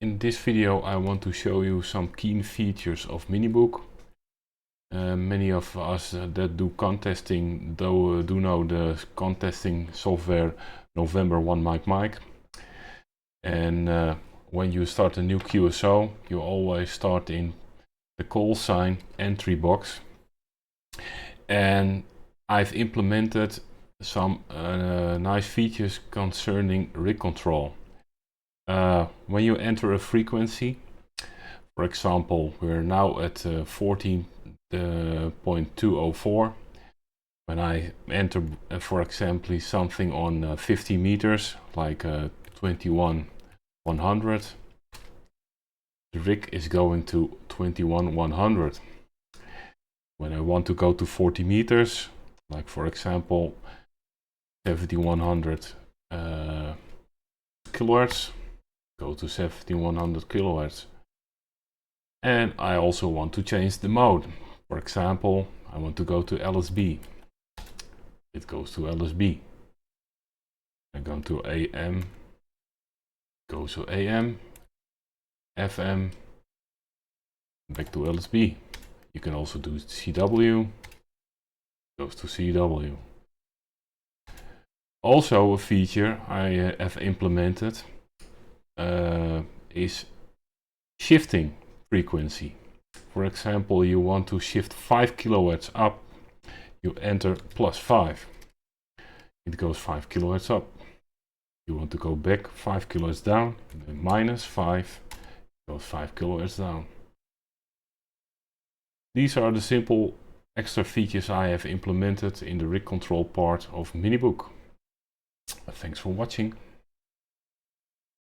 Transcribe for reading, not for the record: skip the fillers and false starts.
In this video I want to show you some key features of MiniBook. Many of us that do contesting do know the contesting software November 1 Mic. And when you start a new QSO, you always start in the Callsign Entry box. And I've implemented some nice features concerning rig control. When you enter a frequency, for example, we're now at 14.204. When I enter, for example, something on 50 meters, like 21,100, the rig is going to 21,100. When I want to go to 40 meters, like for example 7,100 kilohertz, go to 7,100 kilohertz. And I also want to change the mode. For example, I want to go to LSB. It goes to LSB. I go to AM, goes to AM, FM, back to LSB. You can also do CW, goes to CW. Also a feature I have implemented is shifting frequency. For example, you want to shift 5 kilohertz up, you enter +5. It goes 5 kilohertz up. You want to go back 5 kilohertz down, and -5, it goes 5 kilohertz down. These are the simple extra features I have implemented in the rig control part of MiniBook. Thanks for watching.